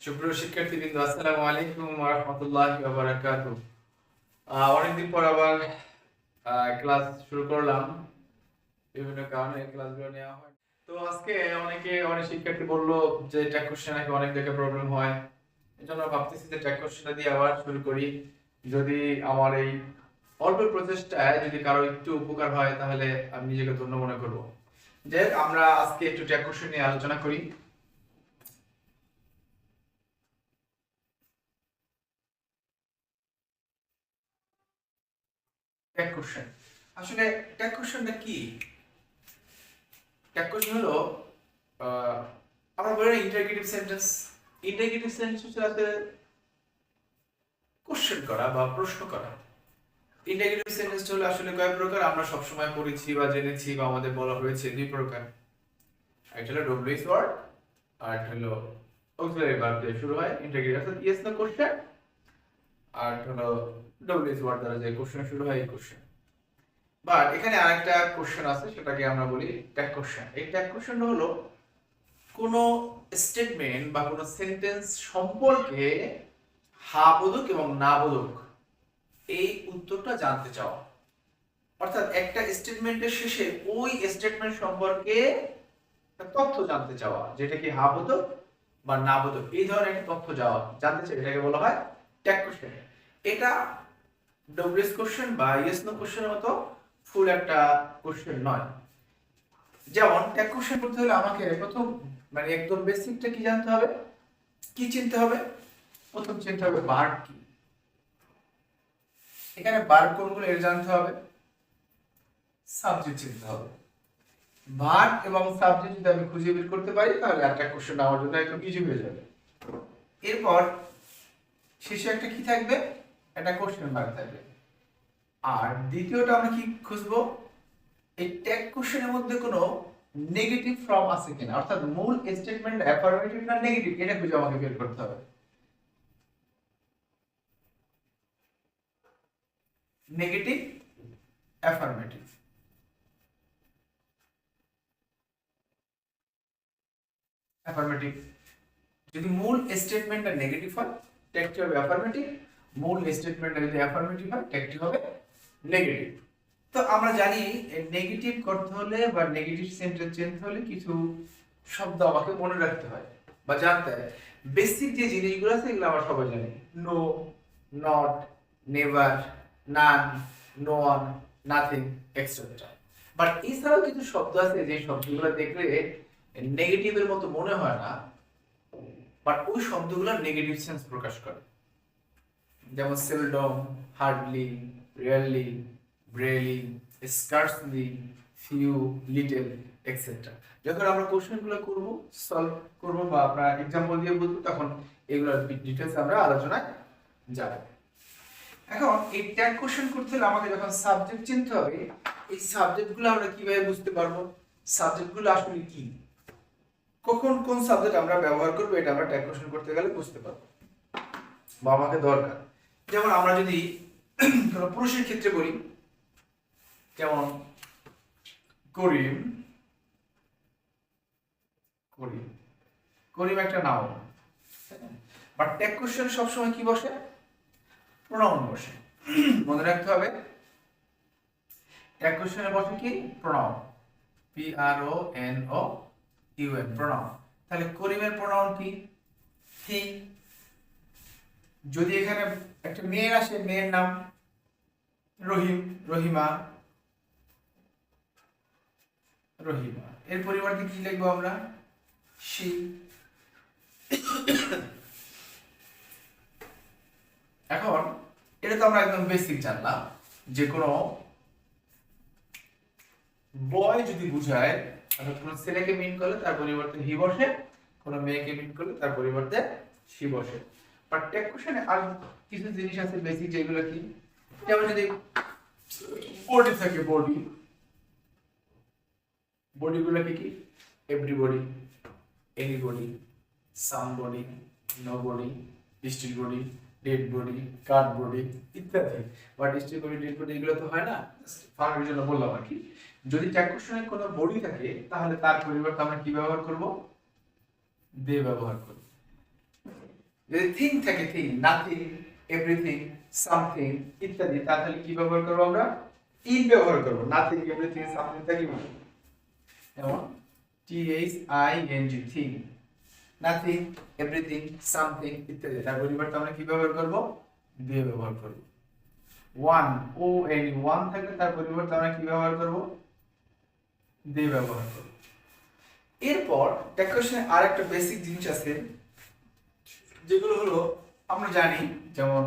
সুপ্রিয় শিক্ষার্থীবৃন্দ, আসসালামু আলাইকুম ওয়া রাহমাতুল্লাহি ওয়া বারাকাতুহু। অনেকদিন পর আবার ক্লাস শুরু করলাম। বিভিন্ন কারণে ক্লাসগুলো নেওয়া হয়। তো আজকে অনেক শিক্ষার্থী বলল যে ট্যাগ কোশ্চেন নাকি অনেক জায়গায় প্রবলেম হয়। এজন্য ভাবতেছি যে ট্যাগ কোশ্চেনটা দিয়ে আবার শুরু করি। যদি আমার এই অল্প প্রচেষ্টায় যদি কারো একটু উপকার হয় তাহলে আমি নিজেকে ধন্য মনে করব। যে আমরা আজকে একটু ট্যাগ কোশ্চেন নিয়ে আলোচনা করি। ট্যাগ কোশ্চেন আসলে ট্যাগ কোশ্চেনটা কি? ট্যাগ কোশ্চেন হলো আমরা বলি না ইন্টারগেটিভ সেন্টেন্স। ইন্টারগেটিভ সেন্টেন্স হচ্ছে আসলে কোশ্চেন করা বা প্রশ্ন করা। ইন্টারগেটিভ সেন্টেন্স হলো আসলে কয় প্রকার আমরা সব সময় পড়েছি বা জেনেছি বা আমাদের বলা হয়েছে দুই প্রকার। একটা হলো ডব্লিউএইচ ওয়ার্ড আর একটা হলো অক্সিলারি ভার্ব দিয়ে শুরু হয় ইন্টারগেটিভ, অর্থাৎ ইয়েস নো কোশ্চেন। আর হলো ডব্লিউএইচ ওয়ার্ড দ্বারা যে কোশ্চেন শুরু হয় এই কোশ্চেন। বাট এখানে আরেকটা কোশ্চেন আছে, সেটাকে আমরা বলি ট্যাগ কোশ্চেন। এই ট্যাগ কোশ্চেন হলো কোনো স্টেটমেন্ট বা কোনো সেন্টেন্স সম্পর্কে হ্যাঁ বোধক এবং না বোধক এই উত্তরটা জানতে চাওয়া। অর্থাৎ একটা স্টেটমেন্টের শেষে ওই স্টেটমেন্ট সম্পর্কে তথ্য জানতে চাওয়া, যেটা কি হ্যাঁ বোধক বা না বোধক এই ধরনের একটা তথ্য জানতে চাই, এটাকে বলা হয় ট্যাগ কোশ্চেন। এটা ডব্লিউএস কোশ্চেন বা ইয়েস নো কোশ্চেনের মতো ফুল একটা কোশ্চেন নয়। যেমন ট্যাগ কোশ্চেন করতে হলে আমাকে প্রথম মানে একদম বেসিকটা কি জানতে হবে, কি চিনতে হবে? প্রথম চিনতে হবে ভার্ব কি। এখানে ভার্ব কোনগুলো এর জানতে হবে, সাবজেক্ট চিনতে হবে। ভার্ব এবং সাবজেক্ট যদি আমি খুঁজে বের করতে পারি তাহলে একটা কোশ্চেন আমার জন্য একদম ইজি হয়ে যাবে। এরপর শেষে একটা কি থাকবে, একটা কোশ্চেন মার্ক থাকবে। আর দ্বিতীয়টা আমরা কি খুঁজবো, এই ট্যাগ কোশ্চেনের মধ্যে কোনো নেগেটিভ ফর্ম আছে কিনা, অর্থাৎ মূল স্টেটমেন্ট অ্যাফার্মেটিভ না নেগেটিভ, এটা খুঁজে আমাকে বের করতে হবে। Negative, affirmative. অ্যাফার্মেটিভ যদি মূল স্টেটমেন্টটা নেগেটিভ হয় ট্যাগটি হবে অ্যাফার্মেটিভ, মূল স্টেটমেন্টটা যদি অ্যাফার্মেটিভ হয় ট্যাগটি হবে নেগেটিভ। তো আমরা জানি নেগেটিভ করতে হলে বা নেগেটিভ সেন্টেন্স চিনতে হলে কিছু শব্দ আমাকে মনে রাখতে হয় বা জানতে হয়। বেসিক যে জিনিসগুলো আছে এগুলো আমরা সবাই জানি, no, not, never, none, no one, nothing, etcetera. But এছাড়াও কিছু শব্দ আছে যে শব্দগুলো দেখলে নেগেটিভের মতো মনে হয় না, বাট ওই শব্দগুলো নেগেটিভ সেন্স প্রকাশ করে। যেমন seldom, hardly, rarely, Brearley, scarcely, few, little, etcetera. যখন আমরা কোশ্চেনগুলো করব, সলভ করব বা আমরা एग्जांपल দিয়ে বলবো, তখন এগুলোর ডিটেইলস আমরা আলোচনায় যাব। এখন এই ট্যাগ কোশ্চেন করতে হলে আমাকে যখন সাবজেক্ট চিনতে হবে, এই সাবজেক্টগুলো আমরা কিভাবে বুঝতে পারবো সাবজেক্টগুলো আসলে কি, কখন কোন সাবজেক্ট আমরা ব্যবহার করব, এটা আমরা ট্যাগ কোশ্চেন করতে গেলে বুঝতে পারবো বা আমাকে দরকার। যেমন আমরা যদি কোনো পুরুষের ক্ষেত্রে বলি, যেমন করিম, করিম, করিম একটা নাউন, বাট ট্যাগ কোশ্চেন সবসময় কি বসে, প্রোনাউন বসে। মনে রাখতে হবে ট্যাগ কোশ্চেনে বসে কি, pronoun, P R O N O U N, pronoun. তাহলে করিমের প্রোনাউন কি, হি। যদি এখানে একটা মেয়ের আসে, মেয়ের নাম রহিম, রহিমা, রহিমা, এর পরিবর্তে কি লিখবো আমরা, শি। এখন এটা তো আমরা একদম বেসিক জানলাম যে কোনো বয় যদি বুঝায়, অর্থাৎ কোনো ছেলেকে মিন করলে তার পরিবর্তে হি বসে, কোনো মেয়েকে মিন করলে তার পরিবর্তে শি বসে। বাট ট্যাগ কোশ্চেনে আর কিছু জিনিস আছে বেসিক, যেগুলো কি, যেমন যদি বডি থাকে, বডি, বডিগুলো কি কি, everybody, anybody, somebody, nobody, still body, dead body, card body ইত্যাদি। But still body, dead body এগুলো তো হয় না, ফার্মের জন্য বললাম আর কি। যদি ট্যাগ কোশ্চেনে কোনো বডি থাকে তাহলে তার পরিবর্তে আমরা কি ব্যবহার করব, দে ব্যবহার করব। যদি থিং থাকে থিং, নাথিং, এভরিথিং, সামথিং ইত্যাদি, তাহলে কি ব্যবহার করব আমরা? ইন ব্যবহার করব। নাথিং, এভরিথিং, সামথিং থাকলে যেমন THING thing, nothing, everything, something ইত্যাদি, তার পরিবর্তে আমরা কি ব্যবহার করব? দিয়ে ব্যবহার করব। ওয়ান, ওয়ান থাকলে তার পরিবর্তে আমরা কি ব্যবহার করব? দিয়ে ব্যবহার করব। এরপর ট্যাগ কোশ্চেনে আরেকটা বেসিক জিনিস আছে, যেগুলো হলো আমরা জানি, যেমন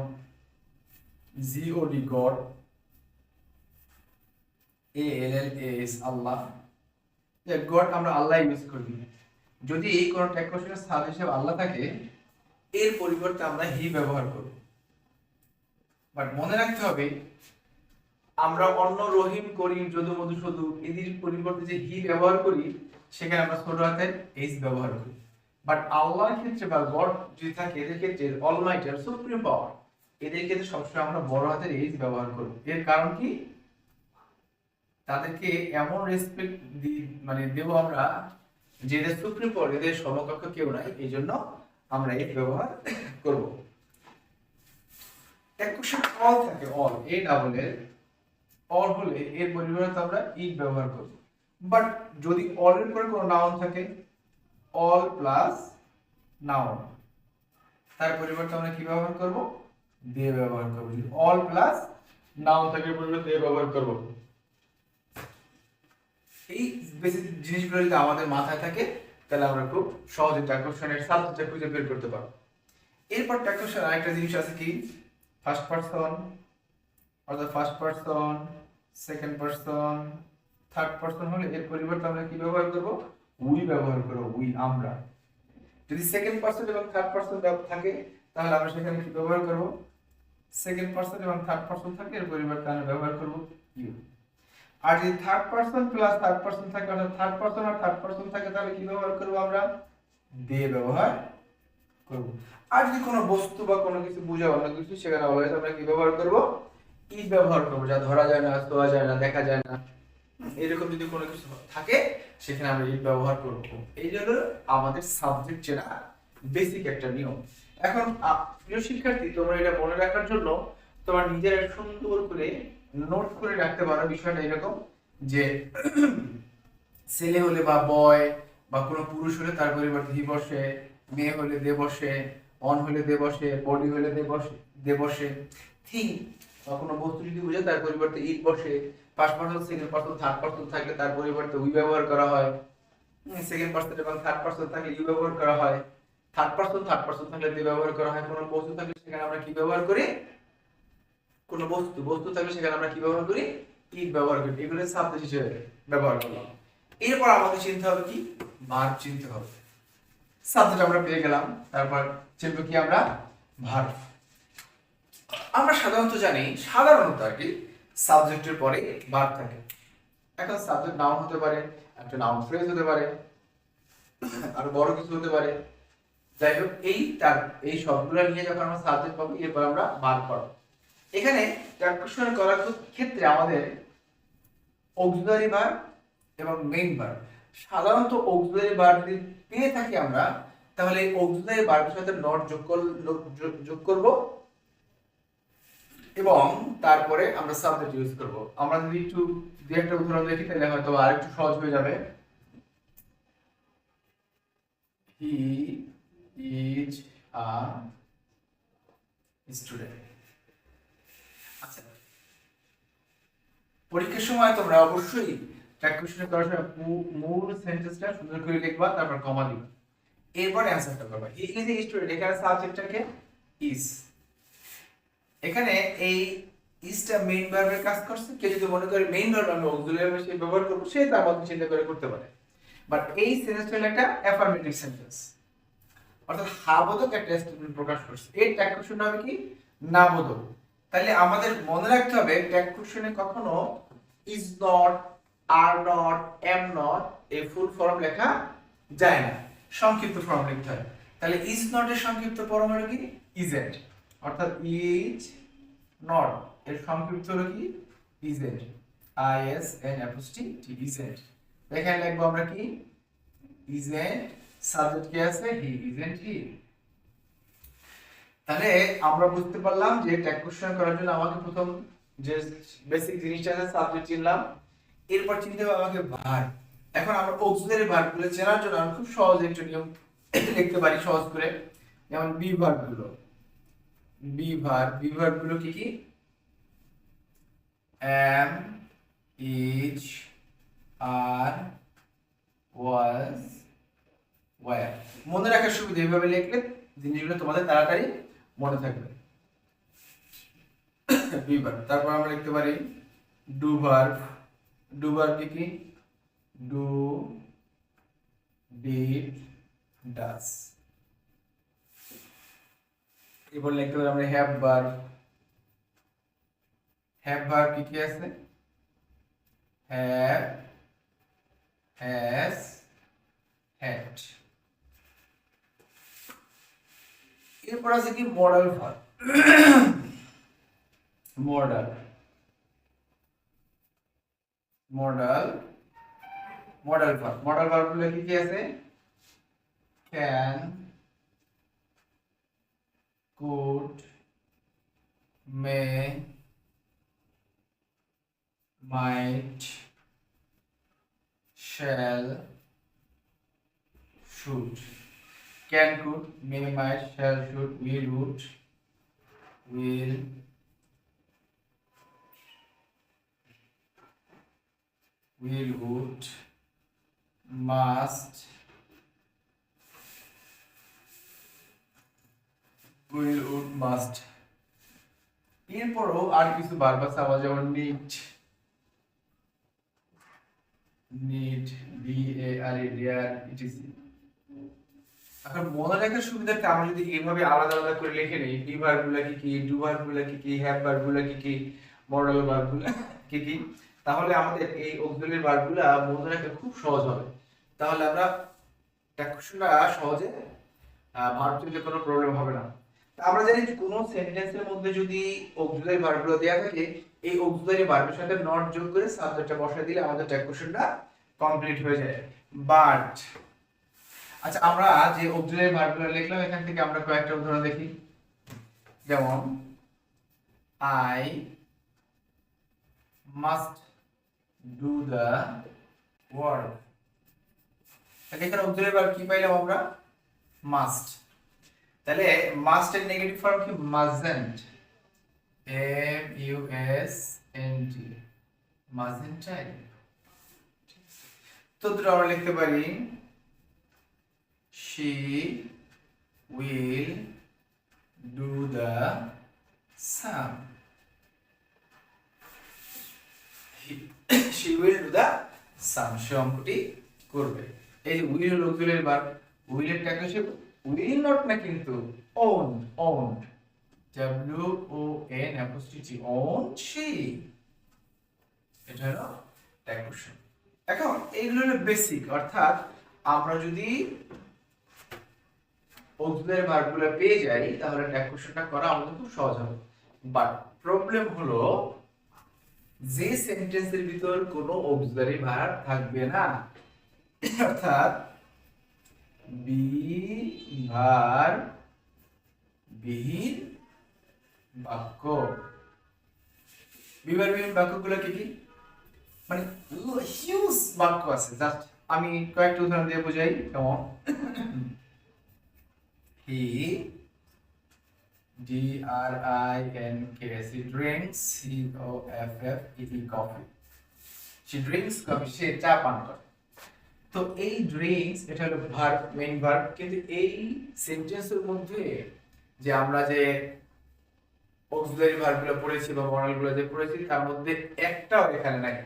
GOD গড, ALLAS আল্লাহ, গড আমরা আল্লাহ ইউজ করি। যদি এই কোন ট্যাগ কোশ্চেনের সাব হিসেবে আল্লাহ থাকে, এর পরিবর্তে আমরা হি ব্যবহার করব। বাট মনে রাখতে হবে, আমরা অন্য রহিম, করিম, যদু, মধুসূদু এদের পরিবর্তে যে হি ব্যবহার করি, সেখানে আমরা ছোট হাতের এইচ ব্যবহার করি। বাট আল্লাহর ক্ষেত্রে বা গড যদি থাকে, এদের ক্ষেত্রে অলমাইটি আর সুপ্রিম পাওয়ার, এদের ক্ষেত্রে সবসময় আমরা বড় হাতের এইচ ব্যবহার করব। এর কারণ কি? তাদেরকে এমন রেসপেক্ট মানে দেব আমরা, যে এদের সুপ্রিম পাওয়ার, এদের সমকক্ষ কেউ নাই, এই জন্য আমরা এই ব্যবহার করব। এক কোশ্চেন অল থাকে, অল, এ ডাবল এর অল হলে এর পরিবর্তে আমরা ইট ব্যবহার করব। বাট যদি অল এর পরে কোনো নাউন থাকে, অল প্লাস নাউন, তার পরিবর্তে আমরা কি ব্যবহার করব? দিয়ে ব্যবহার করব। যদি অল প্লাস নাউন থাকে, পরিবর্তে দিয়ে ব্যবহার করব। এই বেসিক জিনিসগুলো যদি আমাদের মাথায় থাকে, তাহলে আমরা খুব সহজে ট্যাগ কোশ্চেনের সাবজেক্টটা খুঁজে বের করতে পারব। এরপর ট্যাগ কোশ্চেন আরেকটা জিনিস আছে কি? ফার্স্ট পারসন, অর্থাৎ first person, second person, third person হলে এর পরিবর্তে আমরা কি ব্যবহার করব? উই ব্যবহার করব। উই, আমরা। যদি সেকেন্ড পারসন এবং থার্ড পারসন থাকে, তাহলে আমরা সেখানে কি ব্যবহার করব? সেকেন্ড পারসন এবং থার্ড পারসন থাকে, এর পরিবর্তে আমরা ব্যবহার করব ইউ। আর যদি third person plus third person থাকে, অর্থাৎ থার্ড পারসন আর থার্ড পারসন থাকে, তাহলে কি ব্যবহার করব? আমরা দে ব্যবহার করব। আর যদি কোনো বস্তু বা কোনো কিছু বোঝায় অন্য কিছু, সেখানে অলওয়েজ আমরা কি ব্যবহার করব? ই ব্যবহার করব। যা ধরা যায় না, ছোঁয়া যায় না, দেখা যায় না, এরকম যদি কোনো কিছু থাকে, সেখানে আমরা ই ব্যবহার করব। এই হলো আমাদের সাবজেক্ট চেনা বেসিক একটা নিয়ম। এখন প্রিয় শিক্ষার্থী, তোমরা এটা মনে রাখার জন্য তোমার নিজের সুন্দর করে নোট করে রাখতে পারো। বিষয়টা এরকম যে ছেলে হলে বা বয় বা কোনো পুরুষ হলে তার পরিবর্তে হি বসে, মেয়ে হলে দে বসে, অন হলে দে বসে, বডি হলে দে বসে, থিং বা কোনো বস্তু যদি বোঝায়, তার পরিবর্তে ইট বসে। First person, second person, third person থাকলে তার পরিবর্তে উই ব্যবহার করা হয়। সেকেন্ড পারসন এবং থার্ড পারসন থাকলে ইউ ব্যবহার করা হয়। থার্ড পারসন থাকলে দে ব্যবহার করা হয়। কোনো বস্তু থাকলে সেখানে আমরা কি ব্যবহার করি? কোনো বস্তু থাকলে সেখানে আমরা কি ব্যবহার করি? ইট ব্যবহার করি। এগুলো সাবজেক্ট হিসেবে ব্যবহার করলাম। এরপর আমাদের চিনতে হবে কি? ভার্ব চিনতে হবে। সাবজেক্ট আমরা পেয়ে গেলাম, তারপর চিনব কি আমরা? ভার্ব। আমরা সাধারণত জানি, আর কি, সাবজেক্টের পরে ভার্ব থাকে। এখন সাবজেক্ট নাউন হতে পারে, একটা নাউন ফ্রেজ হতে পারে, আর বড় কিছু হতে পারে। যাই হোক, এই সবগুলো নিয়ে যখন আমরা সাবজেক্ট পাবো, এরপর আমরা ভার্ব পাবো। এখানে ট্রান্সলেশন করার ক্ষেত্রে আমাদের অক্সিলারি ভার্ব এবং মেইন ভার্ব, সাধারণত অক্সিলারি ভার্ব যদি পেয়ে থাকি আমরা, তাহলে অক্সিলারি ভার্বের সাথে নট যোগ করব এবং তারপরে আমরা সাবজেক্ট ইউজ করব। আমরা যদি একটু দুই একটা উদাহরণ দেখি, তাহলে হয়তো আরেকটু সহজ হয়ে যাবে। He is a student. আচ্ছা, পরীক্ষার সময় তোমরা অবশ্যই ট্র্যাক কোশ্চেন করার সময় মূল সেন্টেন্সটা সুন্দর করে লিখবা, তারপর কমা দিবা, এরপর অ্যানসারটা করবা। হি ইজ এ স্টুডেন্ট, এখানে সাবজেক্টটাকে ইজ, এখানে এই ইজটা মেইন ভার্বের কাজ করছে। কেউ যদি মনে করে মেইন ভার্ব আমরা অক্সিলারি ভার্ব হিসেবে ব্যবহার করব, সে তার মতো চিন্তা করে করতে পারে। বাট এই সেন্টেন্সটা হলো একটা অ্যাফার্মেটিভ সেন্টেন্স, অর্থাৎ হাবোধক একটা স্টেটমেন্ট প্রকাশ করছে। এই ট্যাগ কোশ্চেন হবে কি? না বোধক। তাহলে আমাদের মনে রাখতে হবে, ট্যাগ কোশ্চেনে কখনো is not, are not, am not এই ফুল ফর্ম লেখা যায় না, সংক্ষিপ্ত ফর্ম লিখতে হয়। তাহলে ইজ নট এর সংক্ষিপ্ত ফর্ম হলো কি? ইজেন্ট, অর্থাৎ ইজ নট এর সংক্ষিপ্ত হলো কি? Isn't, ISNT, isn't. এখানে লিখবো আমরা কি? ইজেন্ট, সাবজেক্ট কি আছে? হি, ইজেন্ট হি। তাহলে আমরা বুঝতে পারলাম যে ট্যাগ কোশ্চেন করার জন্য আমাকে প্রথম যে বেসিক জিনিসটা আছে সাবজেক্ট চিনলাম, এরপর চিনতে হবে আমাকে ভার্ব। এখন আমরা অক্সিলারি ভার্বগুলো চেনার জন্য আমরা খুব সহজ একটা নিয়ম লিখতে পারি সহজ করে, যেমন বি ভার্বগুলো। বি ভার্বগুলো কি কি? am, is, are, was, were। মনে রাখার সুবিধা, এইভাবে লিখলে জিনিসগুলো তোমাদের তাড়াতাড়ি মনে থাকবে। Be verb. তারপর আমরা লিখতে পারি ডু ভার্ব। ডু ভার্ব কি কি? Do, did, does. এরপর লিখতে পারি আমরা হ্যাভ ভার্ব। হ্যাভ ভার্ব কি কি আছে? Have, has, had. এরপর আছে কি modal verb. Modal verb. Modal verb গুলো কি কি আছে? Can, could, May, might, shall, should। can, could, may, might, shall, should, will, would, must, must। এরপরও আর কিছু ভার্ব আছে আমার, যেমন need, etc। এখন মনে রাখার সুবিধাটা আমরা যদি এইভাবে আলাদা আলাদা করে লিখে নিই, বি ভার্বগুলো কি কি, ডু ভার্বগুলো কি কি, হ্যাভ ভার্বগুলো কি কি, মডাল ভার্বগুলো কি কি, তাহলে আমাদের এই অক্সিলারি ভার্বগুলো মনে রাখা খুব সহজ হবে। তাহলে আমরা ট্যাক্সনটা সহজে ভার্ব তৈরিতে কোনো প্রবলেম হবে না। আমরা জানি কোনো সেন্টেন্সের মধ্যে যদি অক্সিলারি ভার্বগুলো দেওয়া থাকে, এই অক্সিলারি ভার্বের সাথে নট যোগ করে সাবজেক্টটা বসায় দিলে আমাদের ট্যাক্সনটা কমপ্লিট হয়ে যায়। বাট আচ্ছা, আমরা যে অক্সিলারি ভার্বগুলো লিখলাম এখান থেকে আমরা কয়েকটা উদাহরণ দেখি। যেমন I must do the work. এখানে অক্সিলারি ভার্ব কি পাইলাম আমরা? মাস্ট। তাহলে মাস্ট এর নেগেটিভ ফর্ম কি? Mustn't. M U S N T, মাজেন্টাইল। তো দুটো আমরা লিখতে পারি she will do the sum। she will do the sum, সে অঙ্কটি করবে। এই যে উইল হলো অক্সিলারি ভার্ব, উইলের টাকা সে উইল নট না কিন্তু owned, w o n apostrophe owned she। এটা হলো ট্যাক্সন। এখন এইগুলো হলো বেসিক, অর্থাৎ আমরা যদি অক্সিলারি ভার্বগুলো পেয়ে যাই তাহলে ট্যাক্সনটা করা আমাদের খুব সহজ হবে। বাট প্রবলেম হলো যে সেন্টেন্সের ভিতর কোনো অক্সিলারি ভার্ব থাকবে না, অর্থাৎ বি ভার্ব বিহীন বাক্য। বি ভার্ব বিহীন বাক্যগুলো কি কি? মানে হিউজ বাক্য আছে। জাস্ট আমি কয়েকটা উদাহরণ দিয়ে বোঝাই। কেমন? he drinks, he drinks coffee, she drinks coffee, সে চা পান করে। তো এই ড্রিঙ্কস এটা হলো ভার্ব, মেইন ভার্ব। কিন্তু এই সেন্টেন্সের মধ্যে যে আমরা যে অক্সিলারি ভার্বগুলো পড়েছি বা মডেলগুলো যে পড়েছি তার মধ্যে একটাও এখানে নাই,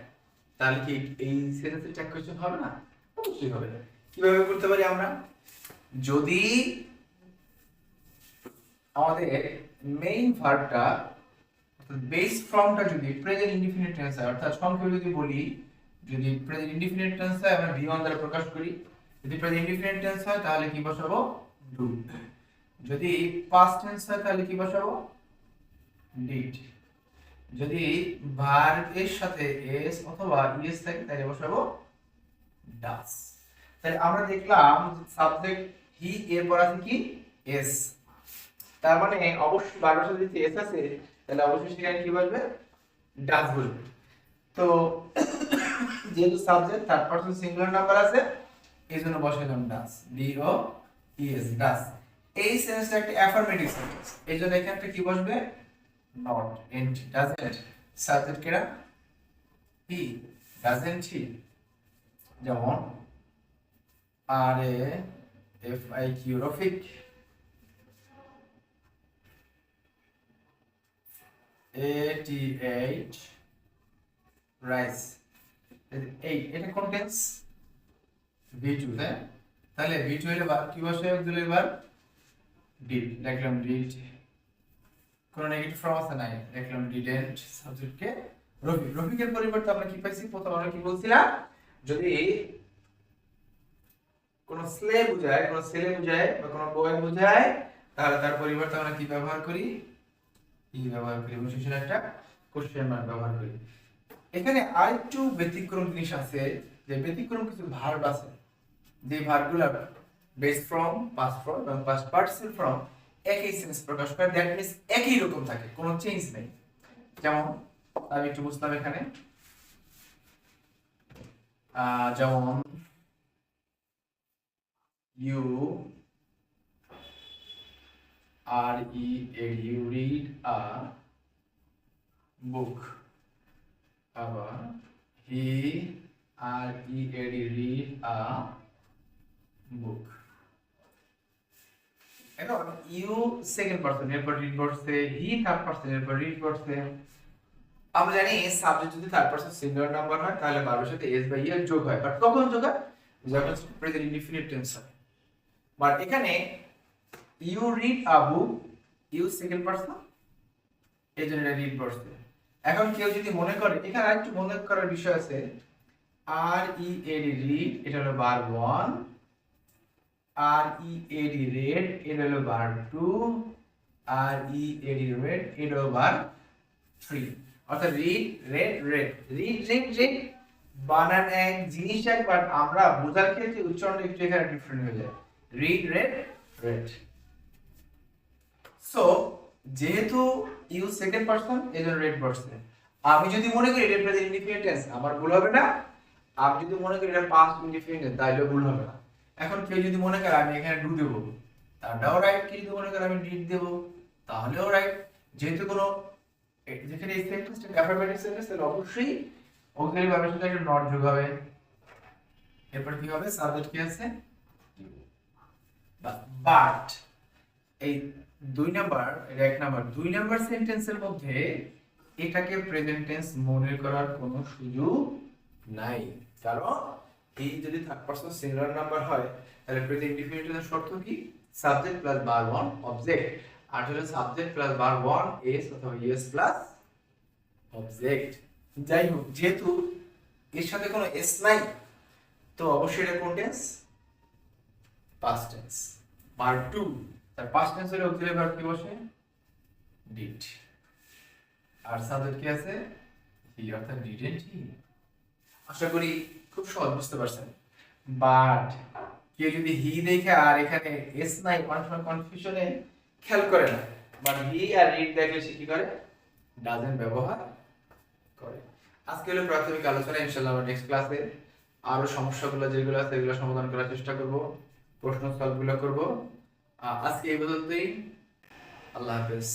তাহলে কি এই সেন্টেন্সের ট্যাক্সন হবে না? অবশ্যই হবে। কিভাবে করতে পারি আমরা? যদি আমাদের মেইন ভার্বটা বেস ফর্মটা যদি প্রেজেন্ট ইনডিফিনিট টেন্স হয়, অর্থাৎ সংক্ষেপে যদি বলি, যদি প্রেজেন্ট ইনডিফিনিট টেন্স হয় আমরা V1 দ্বারা প্রকাশ করি। যদি প্রেজেন্ট ইনডিফিনিট টেন্স হয় তাহলে কি বসাবো? ডু। যদি পাস্ট টেন্স হয় তাহলে কি বসাবো? ডিড। যদি ভার্ব এর সাথে এস অথবা ইএস থাকে তাহলে বসাবো ডাস। তাহলে আমরা দেখলাম সাবজেক্ট হি, এরপর আছে কি? এস। তার মানে অবশ্যই 12 সাথে যদি এস আছে তাহলে অবশ্যই সেখানে কি বসবে, ডাস বসবে। তো যেহেতু subject third person singular number আছে এই জন্য বসাইলাম ডাস, ডি ও ই এস, ডাস। এই সেন্টেন্সটা একটা অ্যাফার্মেটিভ সেন্টেন্স, এই জন্য এখানে একটা কি বসবে, নট, এন্ড, ডাজন্ট। সাবজেক্ট কেরা, হি, ডাজন্ট হি। যেমন R A F I Q, Rafiq. A T H, rice. এই এটা কোন টেন্স, V2, তাহলে V2 এর বার কি বসে দিলে, এবার ডিড, লিখলাম ডিড। কোন নেগেটিভ ফর্ম আছে নাই, লিখলাম ডিডন্ট। সাবজেক্টকে রফিক, রফিকের পরিবর্তে আমরা কি পাইছি, প্রথম আমরা কি বলছিলাম, যদি কোন স্লেভ বোঝায়, কোন ছেলে বোঝায় বা কোন বয় বোঝায় তাহলে তার পরিবর্তে আমরা কি ব্যবহার করি, ই ব্যবহার করি, এবং শেষে একটা কোশ্চেন মার্ক ব্যবহার করি। এখানে আরেকটু ব্যতিক্রম জিনিস আছে, যে ব্যতিক্রম কিছু ভার্ব আছে, যে ভার্বগুলো বেস ফ্রম, পাস্ট ফ্রম এবং পাস্ট পার্টিসিপল ফ্রম একই সেন্স প্রকাশ করে, দ্যাট মিন্স একই রকম থাকে, কোনো চেঞ্জ নেই। যেমন আমি একটু বুঝলাম এখানে, যেমন ইউ আর ই এড, ইউ রিড আ বুক। আবার হি আর ই এড, রিড আ বুক। এখন ইউ সেকেন্ড পারসন, এরপর রিড করছে, হি থার্ড পারসন, এরপর রিড করছে। আমরা জানি সাবজেক্ট যদি থার্ড পারসন সিঙ্গুলার নাম্বার হয় তাহলে ভার্বের সাথে এস বা ই এর যোগ হয়, বাট কখন যোগ হয়, যখন প্রেজেন্ট ইনডিফিনিট টেন্স হয়। বাট এখানে you read a book, you second person, এই জন্য রিড করছে। এখন কেউ যদি মনে করে, এখানে আরেকটু মনে করার বিষয় আছে, আর ই এ ডি, রিড, এটা হলো ভার্ব 1, আর ই এ ডি, রেড, এটা হলো ভার্ব 2, আর ই এ ডি, রেড, এটা হলো ভার্ব 3। অর্থাৎ read, read, read, read, read, read, বানান এক, জিনিস এক, বাট আমরা বোঝার ক্ষেত্রে উচ্চারণ একটু এখানে ডিফারেন্ট হয়ে যায়, রিড, রেড, রেড। সো যেহেতু ইউ সেকেন্ড পারসন এজন্য রেড বসছে। আমি যদি মনে করি এটা প্রেজেন্ট ইনডিফিনিট টেন্স, আমার ভুল হবে না। আমি যদি মনে করি এটা পাস্ট ইনডিফিনিট টেন্স, তাহলে ভুল হবে না। এখন কেউ যদি মনে করে আমি এখানে ডু দেব, তাহলেও রাইট। কেউ যদি মনে করে আমি ডিড দেব, তাহলেও রাইট। যেহেতু কোনো যেখানে এই সেন্টেন্সটা অ্যাফারমেটিভ সেন্টেন্স, তাহলে অবশ্যই অক্সিলারি ভার্বের সাথে একটা নট যোগ হবে। এরপর কি হবে, সাবজেক্ট কি আছে, বাট। এই দুই নাম্বার, এক নাম্বার, দুই নাম্বার সেন্টেন্সের মধ্যে এটাকে প্রেজেন্ট টেন্স মনে করার কোনো সুযোগ নাই, কারণ এই যদি থার্ড পারসন সিঙ্গুলার নাম্বার হয় তাহলে প্রেজেন্ট ইনডিফিনিট টেন্সের শর্ত কি, সাবজেক্ট প্লাস ভার্ব 1 অবজেক্ট, আর হলো সাবজেক্ট প্লাস ভার্ব 1 এস অথবা ইএস প্লাস অবজেক্ট। যাই হোক, যেহেতু এর সাথে কোনো এস নাই তো অবশ্যই এটা কোন টেন্স, পাস্ট টেন্স। ভার্ব 2 তার পাস্ট টেন্স হলে অক্সিলারি ভার্ব কি বসে, ডিড, আর সাবজেক্ট কি আছে, হি, অর্থাৎ ডিডন্ট হি। আশা করি খুব সহজ বুঝতে পারছেন। বাট কেউ যদি হি দেখে আর এখানে এস নাই, অনেক সময় কনফিউশনে খেয়াল করে না, বাট হি আর রিড দেখলে সে কি করে, ডাজন্ট ব্যবহার করে। আজকে হলো প্রাথমিক আলোচনা, ইনশাআল্লাহ আমরা নেক্সট ক্লাসে আরো সমস্যাগুলো যেগুলো আছে এগুলো সমাধান করার চেষ্টা করব, প্রশ্ন সলভগুলো করব। আজকে এই পর্যন্তই, আল্লাহ হাফেজ।